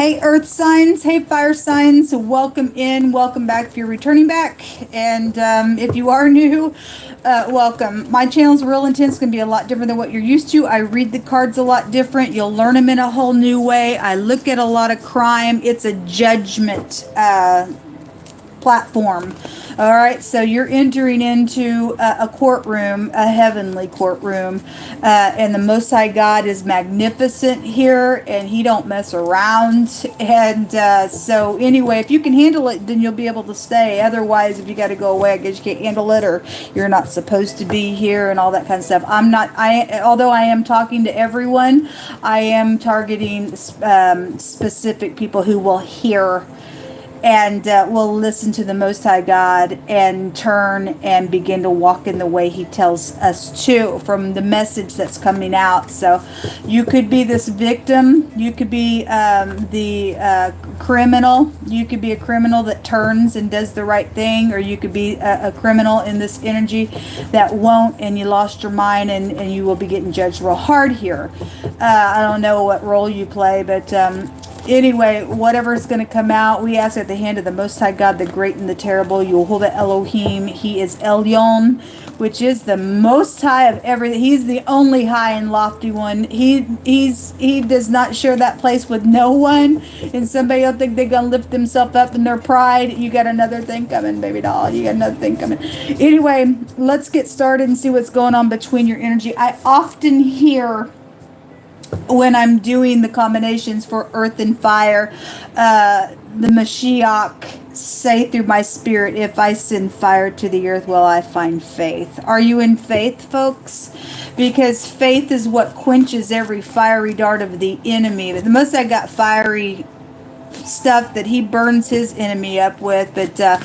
Hey earth signs, hey fire signs, welcome in, welcome back if you're returning back, and if you are new, welcome. My channel's real intense, going to be a lot different than what you're used to. I read the cards a lot different. You'll learn them in a whole new way. I look at a lot of crime. It's a judgment platform. All right, so you're entering into a courtroom, a heavenly courtroom, and the Most High God is magnificent here, and He don't mess around. And so anyway, if you can handle it, then you'll be able to stay. Otherwise, if you got to go away, I guess you can't handle it, or you're not supposed to be here, and all that kind of stuff. Although I am talking to everyone, I am targeting specific people who will hear and will listen to the Most High God and turn and begin to walk in the way He tells us to, from the message that's coming out. So you could be this victim, you could be the criminal, you could be a criminal that turns and does the right thing, or you could be a criminal in this energy that won't, and you lost your mind, and you will be getting judged real hard here. I don't know what role you play, but anyway, whatever is going to come out, we ask at the hand of the Most High God, the great and the terrible, Word of Elohim. He is Elyon, which is the most high of everything. He's the only high and lofty one. He does not share that place with no one. And somebody will think they're going to lift themselves up in their pride. You got another thing coming, baby doll. You got another thing coming. Anyway, let's get started and see what's going on between your energy. I often hear, when I'm doing the combinations for earth and fire, the Mashiach say through my spirit, if I send fire to the earth, will I find faith? Are you in faith, folks? Because faith is what quenches every fiery dart of the enemy. But the Most High got fiery stuff that He burns His enemy up with, but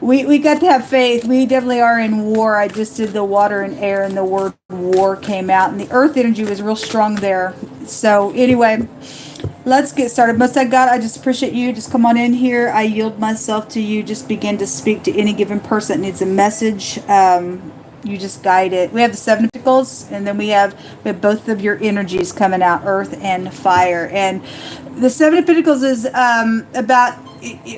we got to have faith. We definitely are in war. I just did the water and air, and the word war came out, and the earth energy was real strong there. So anyway, let's get started. Most High God, I just appreciate you. Just come on in here. I yield myself to you. Just begin to speak to any given person that needs a message. You just guide it. We have the Seven of Pentacles, and then we have both of your energies coming out, earth and fire. And the Seven of Pentacles is about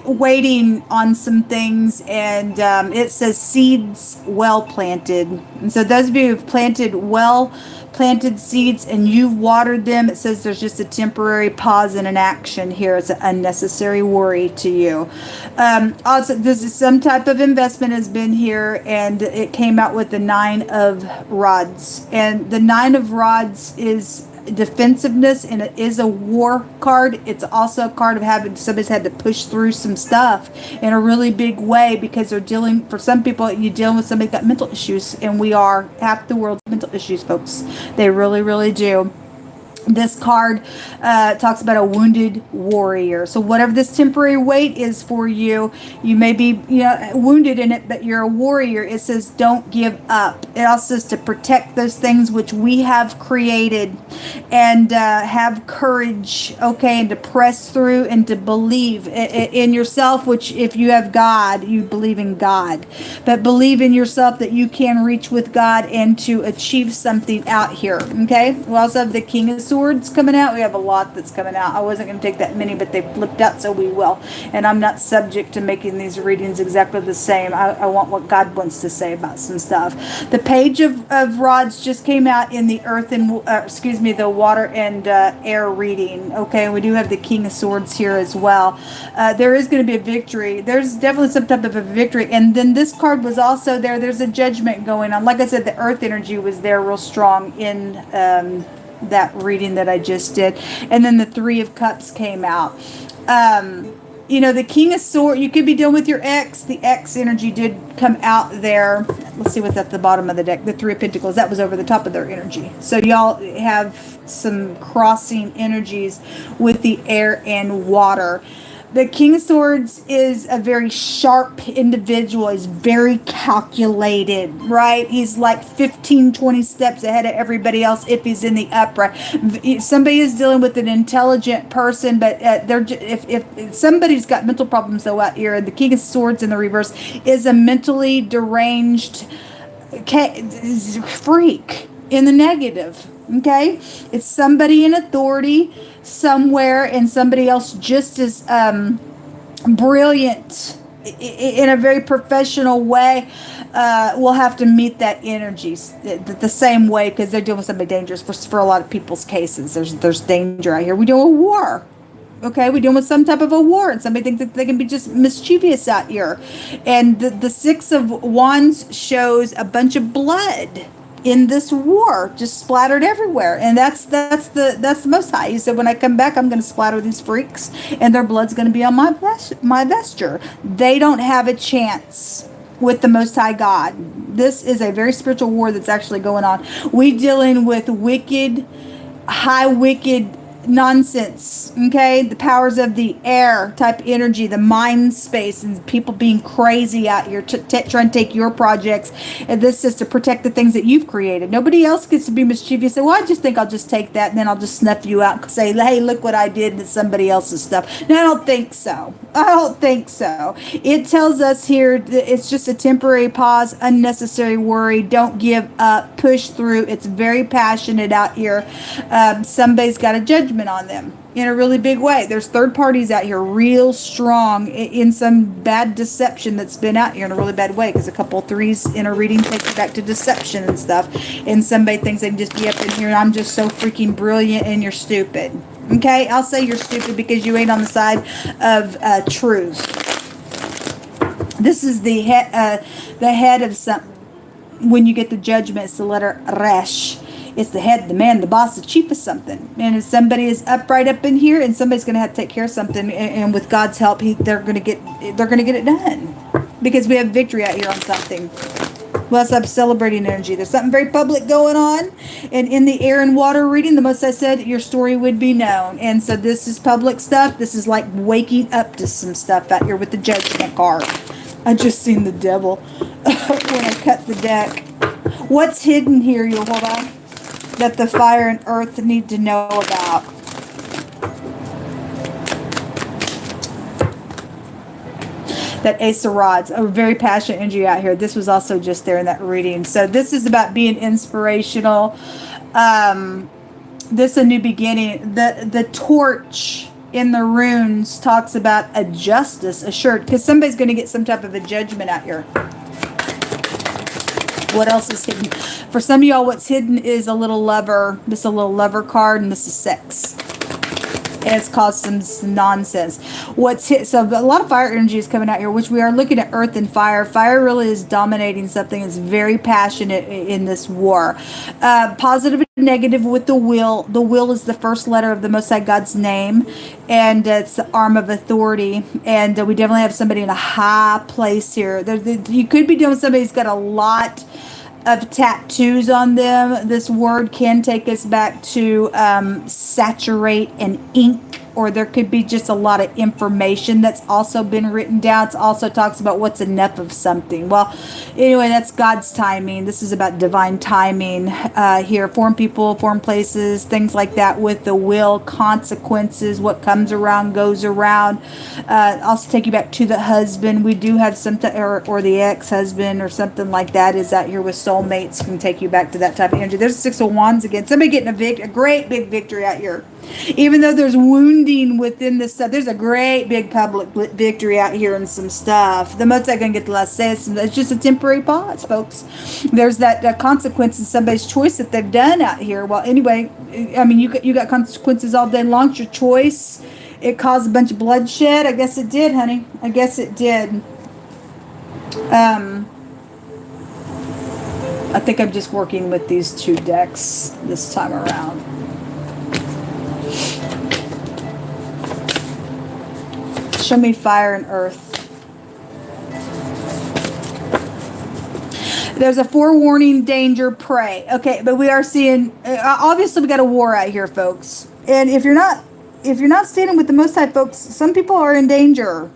waiting on some things, and it says seeds well planted. And so those of you who've planted seeds and you've watered them, it says there's just a temporary pause in an action here. It's an unnecessary worry to you. Also, this is some type of investment has been here, and it came out with the Nine of Rods. And the Nine of Rods is defensiveness, and it is a war card. It's also a card of having somebody's had to push through some stuff in a really big way, because they're dealing, for some people, you're dealing with somebody got mental issues, and we are half the world's mental issues, folks. They really, really do. This card talks about a wounded warrior. So whatever this temporary weight is for you, you may be wounded in it, but you're a warrior. It says don't give up. It also says to protect those things which we have created, and have courage, okay, and to press through and to believe in yourself, which if you have God, you believe in God. But believe in yourself that you can reach with God and to achieve something out here, okay? We also have the King of Swords coming out. We have a lot that's coming out. I wasn't going to take that many, but they flipped out, so we will. And I'm not subject to making these readings exactly the same. I want what God wants to say about some stuff. The Page of Rods just came out in the earth and the water and air reading. Okay, we do have the King of Swords here as well. There is going to be a victory. There's definitely some type of a victory. And then this card was also there. There's a judgment going on. Like I said, the earth energy was there real strong in that reading that I just did. And then the Three of Cups came out. The King of Swords, you could be dealing with your ex. The ex energy did come out there. Let's see what's at the bottom of the deck. The Three of Pentacles, that was over the top of their energy. So y'all have some crossing energies with the air and water. The King of Swords is a very sharp individual. He's very calculated, right? He's like 15, 20 steps ahead of everybody else if he's in the upright. Somebody is dealing with an intelligent person, but if somebody's got mental problems though out here, the King of Swords in the reverse is a mentally deranged freak. in the negative. Okay, it's somebody in authority somewhere, and somebody else just as brilliant in a very professional way will have to meet that energy the same way, because they're dealing with somebody dangerous. For a lot of people's cases, there's danger out here. We deal with war. Okay, we're dealing with some type of a war, and somebody thinks that they can be just mischievous out here. And the Six of Wands shows a bunch of blood in this war, just splattered everywhere. And that's the Most High. He said, when I come back, I'm going to splatter these freaks, and their blood's going to be on my vesture. They don't have a chance with the Most High God. This is a very spiritual war that's actually going on. We dealing with wicked, high wicked nonsense. Okay, the powers of the air type energy, the mind space, and people being crazy out here trying to take your projects. And this is to protect the things that you've created. Nobody else gets to be mischievous. Say, well, I just think I'll just take that, and then I'll just snuff you out and say, hey, look what I did, and it's somebody else's stuff. No, I don't think so. I don't think so. It tells us here that it's just a temporary pause, unnecessary worry. Don't give up. Push through. It's very passionate out here. Somebody's got a judgment on them in a really big way. There's third parties out here real strong in some bad deception that's been out here in a really bad way, because a couple threes in a reading takes you back to deception and stuff, and somebody thinks they can just be up in here and I'm just so freaking brilliant and you're stupid. Okay, I'll say you're stupid because you ain't on the side of truth. This is the head of some. When you get the judgment, it's the letter Resh. It's the head, the man, the boss, the chief of something. And if somebody is upright up in here, and somebody's going to have to take care of something, and with God's help, they're going to get it done, because we have victory out here on something. We also have celebrating energy. There's something very public going on, and in the air and water reading, the Most I said, your story would be known. And so this is public stuff. This is like waking up to some stuff out here with the Judgment card. I just seen the devil when I cut the deck. What's hidden here? You'll hold on. That the fire and earth need to know about. That Ace of Rods, a very passionate energy out here. This was also just there in that reading. So this is about being inspirational. This a new beginning. The torch in the runes talks about a justice assured, because somebody's going to get some type of a judgment out here. What else is hidden? For some of y'all, what's hidden is a little lover. This is a little lover card, and this is sex. And it's caused some nonsense. So a lot of fire energy is coming out here, which we are looking at earth and fire. Fire really is dominating something. It's very passionate in this war. Positive and negative with the will. The will is the first letter of the Most High God's name, and it's the arm of authority. And we definitely have somebody in a high place here. You could be dealing with somebody who's got a lot of tattoos on them. This word can take us back to saturate and ink, or there could be just a lot of information that's also been written down. It also talks about what's enough of something. Well, anyway, that's God's timing. This is about divine timing here. Form people, form places, things like that with the will, consequences, what comes around goes around. Also take you back to the husband. We do have some, or the ex-husband or something like that is out here with soulmates, can take you back to that type of energy. There's the Six of Wands again. Somebody getting a great big victory out here. Even though there's wounding within this stuff, there's a great big public victory out here and some stuff. The most I'm going to get the last say is it's just a temporary pause, folks. There's that consequence in somebody's choice that they've done out here. Well, anyway, I mean, you got consequences all day long. It's your choice. It caused a bunch of bloodshed. I guess it did, honey. I guess it did. I think I'm just working with these two decks this time around. Show me fire and earth. There's a forewarning, danger, pray. Okay, but we are seeing, obviously we got a war out here, folks. And if you're not standing with the Most High, folks, some people are in danger.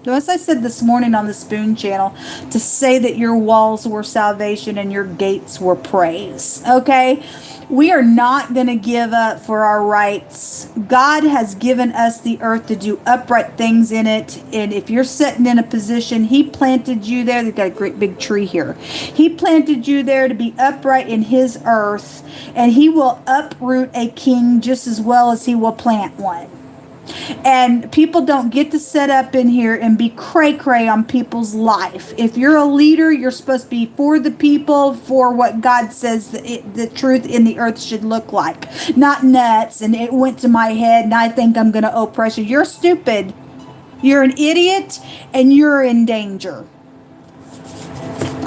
As I said this morning on the Spoon channel, to say that your walls were salvation and your gates were praise. Okay? We are not going to give up for our rights. God has given us the earth to do upright things in it. And if you're sitting in a position, He planted you there. They've got a great big tree here. He planted you there to be upright in His earth. And He will uproot a king just as well as He will plant one. And people don't get to set up in here and be cray-cray on people's life. If you're a leader, you're supposed to be for the people, for what God says the truth in the earth should look like. Not nuts, and it went to my head, and I think I'm going to oppress you. You're stupid. You're an idiot, and you're in danger.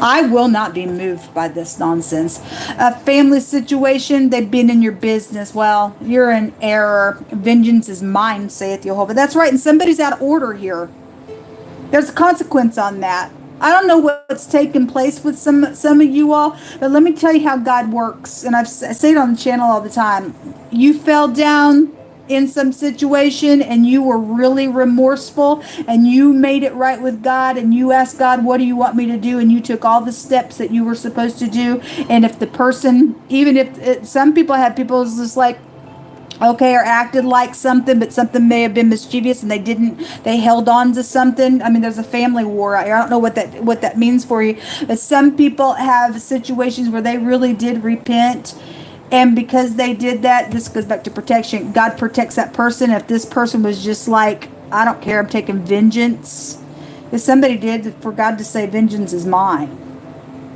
I will not be moved by this nonsense. A family situation, they've been in your business. Well, you're in error. Vengeance is mine, saith Jehovah. That's right, and somebody's out of order here. There's a consequence on that. I don't know what's taking place with some of you all, but let me tell you how God works. And I say it on the channel all the time. You fell down in some situation and you were really remorseful and you made it right with God and you asked God, what do you want me to do? And you took all the steps that you were supposed to do. And if the person, even if some people had people just like, okay, or acted like something, but something may have been mischievous and they held on to something. I mean, there's a family war. I don't know what that means for you, but some people have situations where they really did repent. And because they did that, this goes back to protection. God protects that person. If this person was just like, I don't care, I'm taking vengeance. If somebody did, for God to say, vengeance is mine.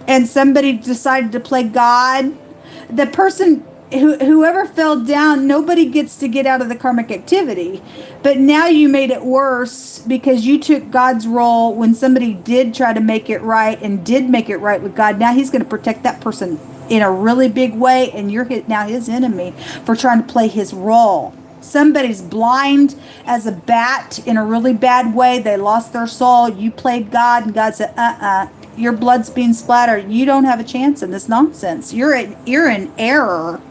And somebody decided to play God, the person, whoever fell down, nobody gets to get out of the karmic activity. But now you made it worse because you took God's role when somebody did try to make it right and did make it right with God. Now He's going to protect that person in a really big way, and you're now His enemy for trying to play His role. Somebody's blind as a bat in a really bad way. They lost their soul. You played God, and God said, your blood's being splattered. You don't have a chance in this nonsense. You're in error.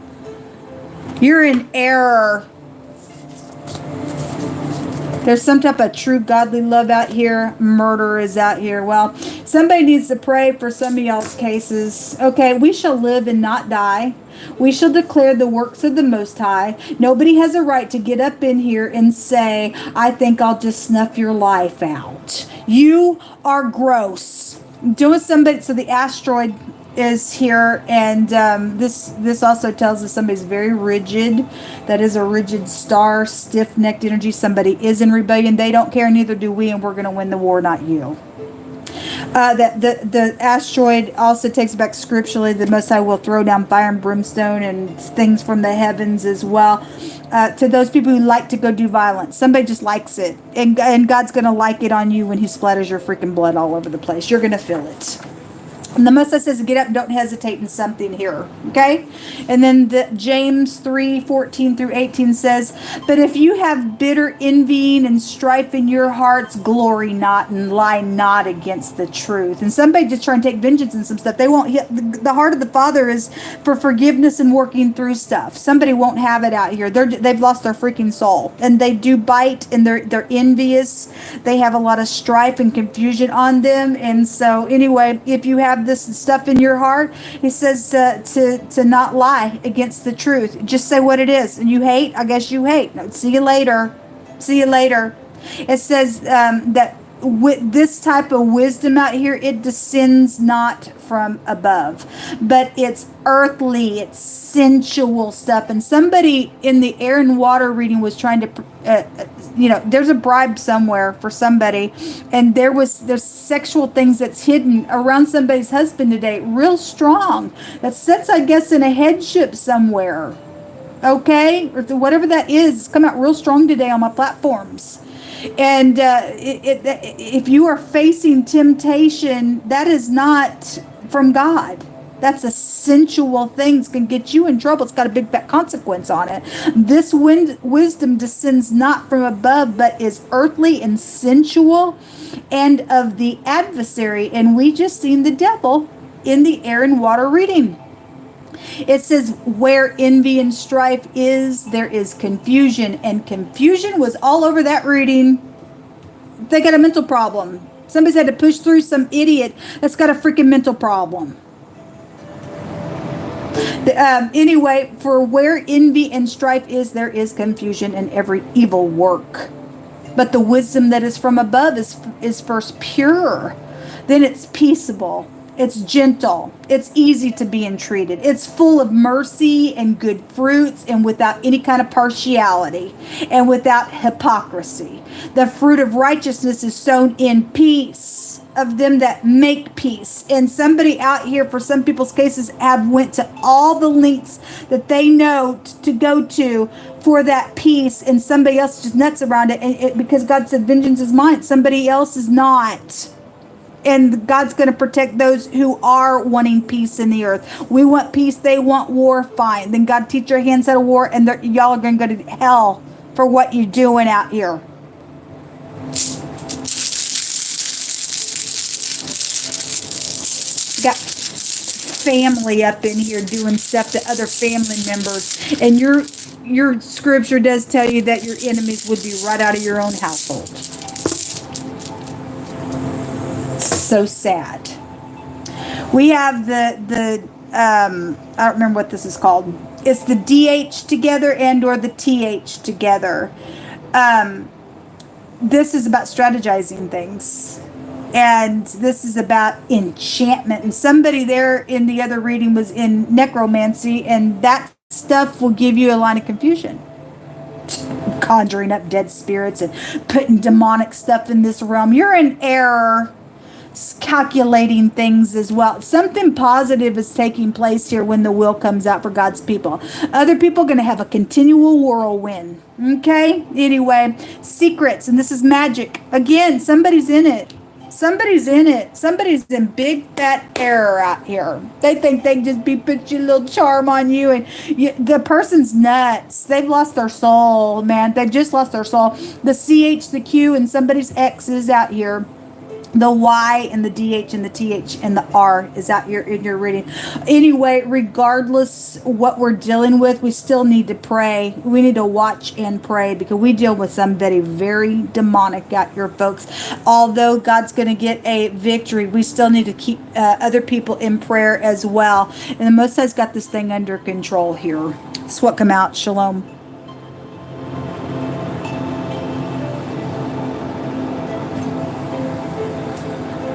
You're in error. There's some type of true godly love out here. Murder is out here. Well, somebody needs to pray for some of y'all's cases. Okay, we shall live and not die. We shall declare the works of the Most High. Nobody has a right to get up in here and say, I think I'll just snuff your life out. You are gross. Doing somebody, so the asteroid is here, and this also tells us somebody's very rigid. That is a rigid star, stiff-necked energy. Somebody is in rebellion. They don't care, neither do we, and we're going to win the war, not you. The asteroid also takes back scripturally, the Most High will throw down fire and brimstone and things from the heavens as well. To those people who like to go do violence. Somebody just likes it. And God's going to like it on you when He splatters your freaking blood all over the place. You're going to feel it. And the Most High says, get up and don't hesitate in something here. Okay? And then James 3:14-18 says, but if you have bitter envying and strife in your hearts, glory not and lie not against the truth. And somebody just trying to take vengeance and some stuff. They won't hit. The heart of the Father is for forgiveness and working through stuff. Somebody won't have it out here. They've lost their freaking soul. And they do bite, and they're envious. They have a lot of strife and confusion on them. And so anyway, if you have this stuff in your heart, He says to not lie against the truth. Just say what it is. And you hate, I guess you hate. No, see you later. See you later. It says that with this type of wisdom out here, it descends not from above, but it's earthly, it's sensual stuff. And somebody in the air and water reading was trying to there's a bribe somewhere for somebody, and there's sexual things that's hidden around somebody's husband today, real strong, that sits, I guess, in a headship somewhere. Okay, or whatever that is, it's come out real strong today on my platforms. And if you are facing temptation, that is not from God. That's a sensual thing. It's going to get you in trouble. It's got a big fat consequence on it. This wisdom descends not from above, but is earthly and sensual and of the adversary. And we just seen the devil in the air and water reading. It says, where envy and strife is, there is confusion. And confusion was all over that reading. They got a mental problem. Somebody's had to push through some idiot that's got a freaking mental problem. Anyway, for where envy and strife is, there is confusion and every evil work. But the wisdom that is from above is first pure. Then it's peaceable. It's gentle. It's easy to be entreated. It's full of mercy and good fruits and without any kind of partiality and without hypocrisy. The fruit of righteousness is sown in peace of them that make peace. And somebody out here, for some people's cases, have went to all the lengths that they know to go to for that peace, and somebody else just nuts around it, and because God said vengeance is mine. Somebody else is not. And God's going to protect those who are wanting peace in the earth. We want peace. They want war. Fine. Then God teach your hands how to war, and y'all are going to go to hell for what you're doing out here. Got family up in here doing stuff to other family members, and your scripture does tell you that your enemies would be right out of your own household. So sad. We have the I don't remember what this is called. It's the DH together and or the TH together. This is about strategizing things. And this is about enchantment. And somebody there in the other reading was in necromancy, and that stuff will give you a line of confusion. Conjuring up dead spirits and putting demonic stuff in this realm. You're in error calculating things as well. Something positive is taking place here when the will comes out for God's people. Other people are going to have a continual whirlwind. Okay? Anyway, secrets, and this is magic. Again, somebody's in it. Somebody's in it. Somebody's in big fat error out here. They think they can just put your little charm on you, and the person's nuts. They've lost their soul, man. They've just lost their soul. The CH, the Q, and somebody's X is out here. The Y and the DH and the TH and the R is out here in your reading. Anyway, regardless what we're dealing with, we still need to pray. We need to watch and pray, because we deal with somebody very demonic out here, folks. Although God's going to get a victory, we still need to keep other people in prayer as well. And the Most High's got this thing under control here. That's what come out. Shalom.